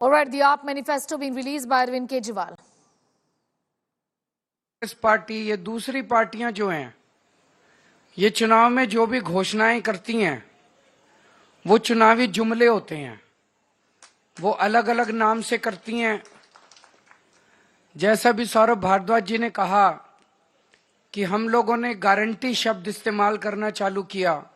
All right, the AAP manifesto being released by Arvind Kejriwal. Congress party, ये दूसरी पार्टियां जो हैं, ये चुनाव में जो भी घोषणाएं करती हैं वो चुनावी जुमले होते हैं। वो अलग अलग नाम से करती हैं। जैसा भी सौरभ भारद्वाज जी ने कहा कि हम लोगों ने गारंटी शब्द इस्तेमाल करना चालू किया,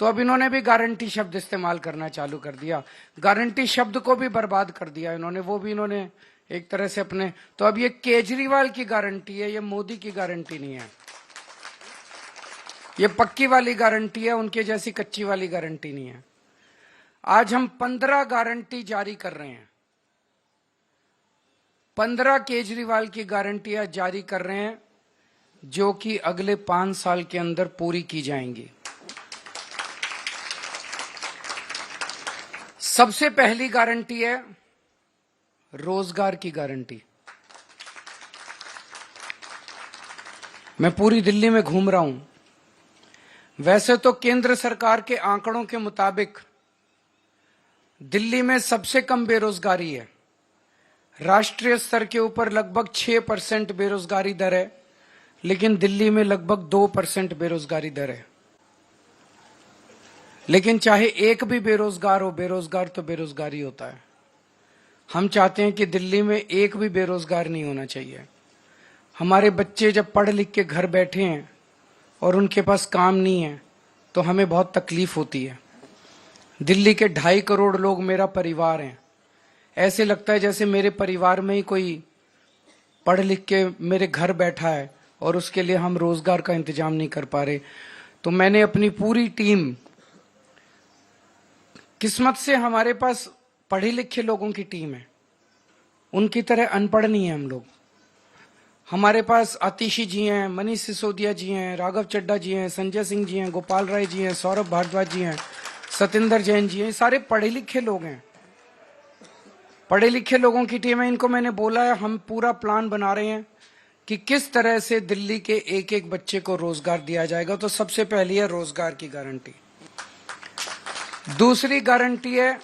तो अब इन्होंने भी गारंटी शब्द इस्तेमाल करना चालू कर दिया। गारंटी शब्द को भी बर्बाद कर दिया इन्होंने, वो भी इन्होंने एक तरह से अपने। तो अब ये केजरीवाल की गारंटी है, ये मोदी की गारंटी नहीं है। ये पक्की वाली गारंटी है, उनके जैसी कच्ची वाली गारंटी नहीं है। आज हम 15 गारंटी जारी कर रहे हैं। 15 केजरीवाल की गारंटियां जारी कर रहे हैं, जो कि अगले 5 साल के अंदर पूरी की जाएंगी। सबसे पहली गारंटी है रोजगार की गारंटी। मैं पूरी दिल्ली में घूम रहा हूं। वैसे तो केंद्र सरकार के आंकड़ों के मुताबिक दिल्ली में सबसे कम बेरोजगारी है। राष्ट्रीय स्तर के ऊपर लगभग 6% बेरोजगारी दर है, लेकिन दिल्ली में लगभग 2% बेरोजगारी दर है। लेकिन चाहे एक भी बेरोजगार हो, बेरोजगार तो बेरोजगार ही होता है। हम चाहते हैं कि दिल्ली में एक भी बेरोजगार नहीं होना चाहिए। हमारे बच्चे जब पढ़ लिख के घर बैठे हैं और उनके पास काम नहीं है, तो हमें बहुत तकलीफ होती है। दिल्ली के 2.5 करोड़ लोग मेरा परिवार हैं। ऐसे लगता है जैसे मेरे परिवार में ही कोई पढ़ लिख के मेरे घर बैठा है और उसके लिए हम रोजगार का इंतजाम नहीं कर पा रहे। तो मैंने अपनी पूरी टीम, किस्मत से हमारे पास पढ़े लिखे लोगों की टीम है, उनकी तरह अनपढ़ नहीं है हम लोग। हमारे पास आतिशी जी हैं, मनीष सिसोदिया जी हैं, राघव चड्ढा जी हैं, संजय सिंह जी हैं, गोपाल राय जी हैं, सौरभ भारद्वाज जी हैं, सतिंदर जैन जी हैं। सारे पढ़े लिखे लोग हैं। पढ़े लिखे लोगों की टीम है। इनको मैंने बोला है, हम पूरा प्लान बना रहे हैं कि किस तरह से दिल्ली के एक एक बच्चे को रोजगार दिया जाएगा। तो सबसे पहली है रोजगार की गारंटी। दूसरी गारंटी है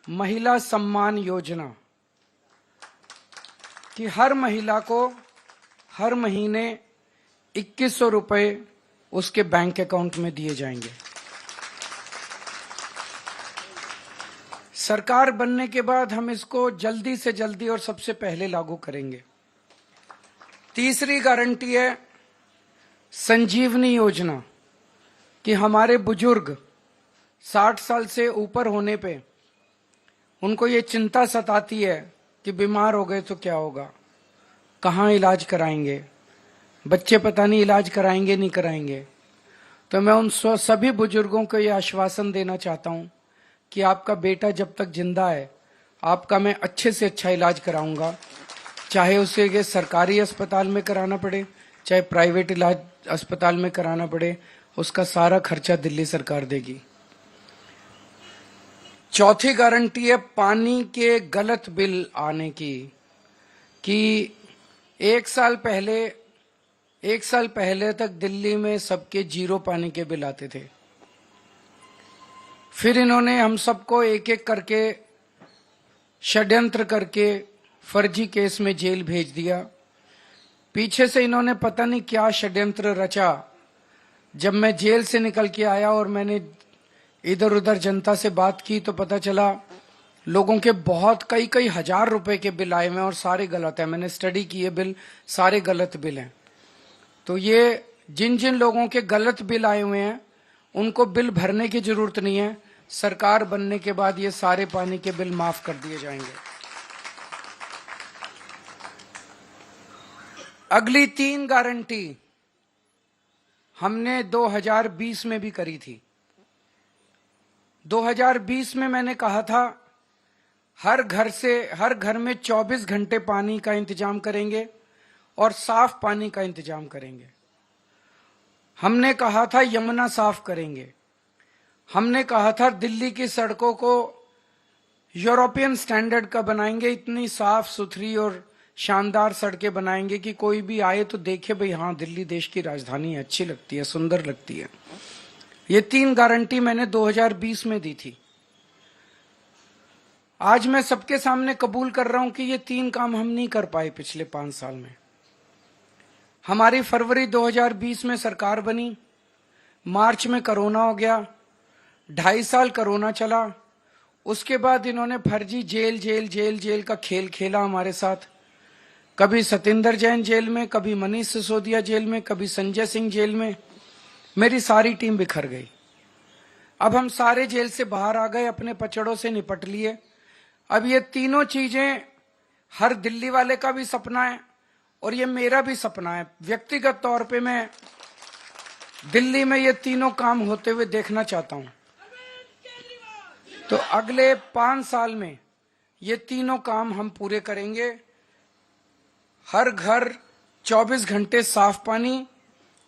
महिला सम्मान योजना, कि हर महिला को हर महीने 2100 रुपए उसके बैंक अकाउंट में दिए जाएंगे। सरकार बनने के बाद हम इसको जल्दी से जल्दी और सबसे पहले लागू करेंगे। तीसरी गारंटी है संजीवनी योजना, कि हमारे बुजुर्ग 60 साल से ऊपर होने पे उनको ये चिंता सताती है कि बीमार हो गए तो क्या होगा, कहाँ इलाज कराएंगे, बच्चे पता नहीं इलाज कराएंगे नहीं कराएंगे। तो मैं उन सभी बुजुर्गों को ये आश्वासन देना चाहता हूँ कि आपका बेटा जब तक जिंदा है, आपका मैं अच्छे से अच्छा इलाज कराऊंगा। चाहे उसे ये सरकारी अस्पताल में कराना पड़े, चाहे प्राइवेट इलाज अस्पताल में कराना पड़े, उसका सारा खर्चा दिल्ली सरकार देगी। चौथी गारंटी है पानी के गलत बिल आने की, कि एक साल पहले तक दिल्ली में सबके 0 पानी के बिल आते थे। फिर इन्होंने हम सबको एक एक करके षड्यंत्र करके फर्जी केस में जेल भेज दिया। पीछे से इन्होंने पता नहीं क्या षड्यंत्र रचा। जब मैं जेल से निकल के आया और मैंने इधर उधर जनता से बात की, तो पता चला लोगों के बहुत कई हजार रुपए के बिल आए हुए और सारे गलत है। मैंने स्टडी की है, बिल सारे गलत बिल हैं। तो ये जिन जिन लोगों के गलत बिल आए हुए हैं उनको बिल भरने की जरूरत नहीं है। सरकार बनने के बाद ये सारे पानी के बिल माफ कर दिए जाएंगे। अगली 3 गारंटी हमने 2020 में भी करी थी। 2020 में मैंने कहा था हर घर में 24 घंटे पानी का इंतजाम करेंगे और साफ पानी का इंतजाम करेंगे। हमने कहा था यमुना साफ करेंगे। हमने कहा था दिल्ली की सड़कों को यूरोपियन स्टैंडर्ड का बनाएंगे, इतनी साफ सुथरी और शानदार सड़कें बनाएंगे कि कोई भी आए तो देखे भाई हाँ दिल्ली देश की राजधानी है, अच्छी लगती है, सुंदर लगती है। ये 3 गारंटी मैंने 2020 में दी थी। आज मैं सबके सामने कबूल कर रहा हूं कि ये 3 काम हम नहीं कर पाए पिछले 5 साल में। हमारी फरवरी 2020 में सरकार बनी, मार्च में कोरोना हो गया, 2.5 साल कोरोना चला। उसके बाद इन्होंने फर्जी जेल जेल जेल जेल का खेल खेला हमारे साथ। कभी सतेंद्र जैन जेल में, कभी मनीष सिसोदिया जेल में, कभी संजय सिंह जेल में। मेरी सारी टीम बिखर गई। अब हम सारे जेल से बाहर आ गए, अपने पचड़ों से निपट लिए। अब ये तीनों चीजें हर दिल्ली वाले का भी सपना है और ये मेरा भी सपना है। व्यक्तिगत तौर पे मैं दिल्ली में ये तीनों काम होते हुए देखना चाहता हूं। तो अगले 5 साल में ये तीनों काम हम पूरे करेंगे। हर घर 24 घंटे साफ पानी,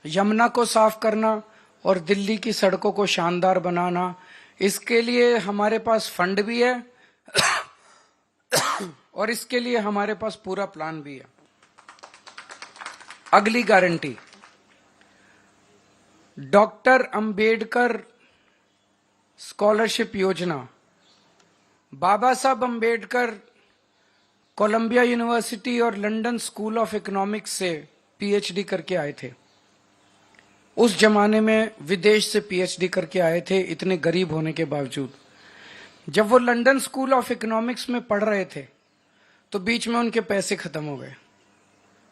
यमुना को साफ करना और दिल्ली की सड़कों को शानदार बनाना। इसके लिए हमारे पास फंड भी है और इसके लिए हमारे पास पूरा प्लान भी है। अगली गारंटी, डॉक्टर अंबेडकर स्कॉलरशिप योजना। बाबा साहब अंबेडकर कोलंबिया यूनिवर्सिटी और लंदन स्कूल ऑफ इकोनॉमिक्स से पीएचडी करके आए थे। उस जमाने में विदेश से पीएचडी करके आए थे, इतने गरीब होने के बावजूद। जब वो लंदन स्कूल ऑफ इकोनॉमिक्स में पढ़ रहे थे तो बीच में उनके पैसे खत्म हो गए।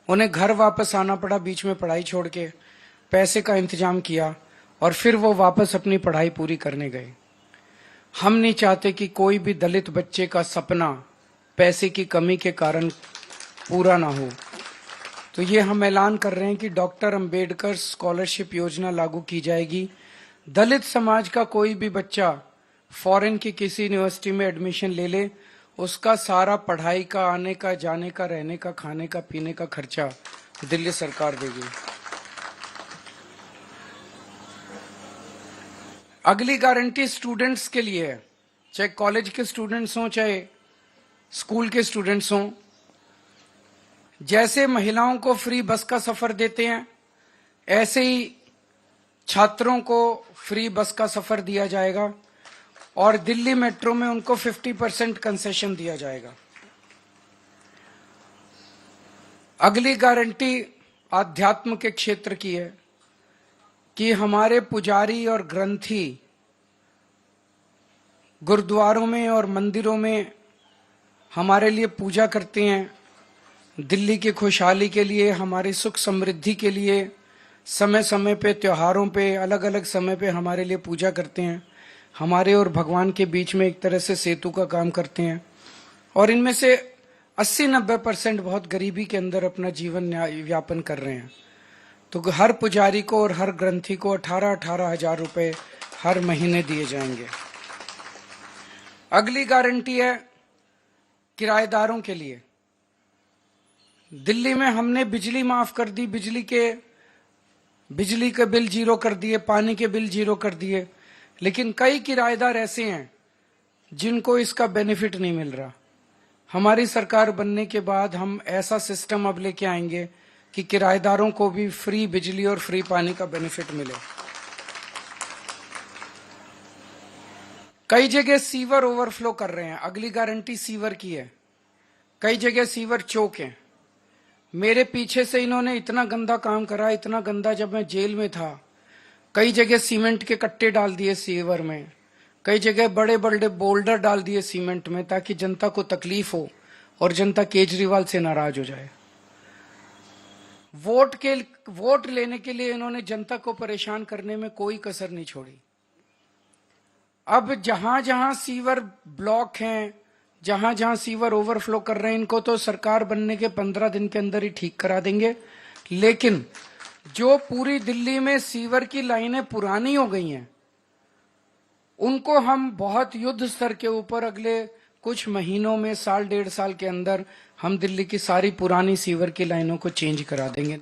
उन्हें घर वापस आना पड़ा, बीच में पढ़ाई छोड़ के। पैसे का इंतजाम किया और फिर वो वापस अपनी पढ़ाई पूरी करने गए। हम नहीं चाहते कि कोई भी दलित बच्चे का सपना पैसे की कमी के कारण पूरा ना हो। तो ये हम ऐलान कर रहे हैं कि डॉक्टर अंबेडकर स्कॉलरशिप योजना लागू की जाएगी। दलित समाज का कोई भी बच्चा फॉरेन की किसी यूनिवर्सिटी में एडमिशन ले ले, उसका सारा पढ़ाई का, आने का, जाने का, रहने का, खाने का, पीने का खर्चा दिल्ली सरकार देगी। अगली गारंटी स्टूडेंट्स के लिए है, चाहे कॉलेज के स्टूडेंट्स हों, चाहे स्कूल के स्टूडेंट्स हों। जैसे महिलाओं को फ्री बस का सफर देते हैं, ऐसे ही छात्रों को फ्री बस का सफर दिया जाएगा और दिल्ली मेट्रो में उनको 50% कंसेशन दिया जाएगा। अगली गारंटी आध्यात्म के क्षेत्र की है कि हमारे पुजारी और ग्रंथी गुरुद्वारों में और मंदिरों में हमारे लिए पूजा करते हैं। दिल्ली की खुशहाली के लिए, हमारी सुख समृद्धि के लिए समय समय पे, त्योहारों पे, अलग अलग समय पे हमारे लिए पूजा करते हैं। हमारे और भगवान के बीच में एक तरह से सेतु का काम करते हैं। और इनमें से 80-90% बहुत गरीबी के अंदर अपना जीवन यापन कर रहे हैं। तो हर पुजारी को और हर ग्रंथी को 18-18 हजार रुपए हर महीने दिए जाएंगे। अगली गारंटी है किराएदारों के लिए। दिल्ली में हमने बिजली माफ कर दी, बिजली के बिल जीरो कर दिए, पानी के बिल जीरो कर दिए, लेकिन कई किराएदार ऐसे हैं जिनको इसका बेनिफिट नहीं मिल रहा। हमारी सरकार बनने के बाद हम ऐसा सिस्टम अब लेके आएंगे कि किराएदारों को भी फ्री बिजली और फ्री पानी का बेनिफिट मिले। कई जगह सीवर ओवरफ्लो कर रहे हैं, अगली गारंटी सीवर की है। कई जगह सीवर चौक हैं। मेरे पीछे से इन्होंने इतना गंदा काम करा, इतना गंदा, जब मैं जेल में था। कई जगह सीमेंट के कट्टे डाल दिए सीवर में, कई जगह बड़े बड़े बोल्डर डाल दिए सीमेंट में, ताकि जनता को तकलीफ हो और जनता केजरीवाल से नाराज हो जाए। वोट लेने के लिए इन्होंने जनता को परेशान करने में कोई कसर नहीं छोड़ी। अब जहां जहां सीवर ब्लॉक हैं, जहां जहां सीवर ओवरफ्लो कर रहे हैं, इनको तो सरकार बनने के 15 दिन के अंदर ही ठीक करा देंगे। लेकिन जो पूरी दिल्ली में सीवर की लाइनें पुरानी हो गई हैं, उनको हम बहुत युद्ध स्तर के ऊपर अगले कुछ महीनों में, 1-1.5 साल के अंदर हम दिल्ली की सारी पुरानी सीवर की लाइनों को चेंज करा देंगे।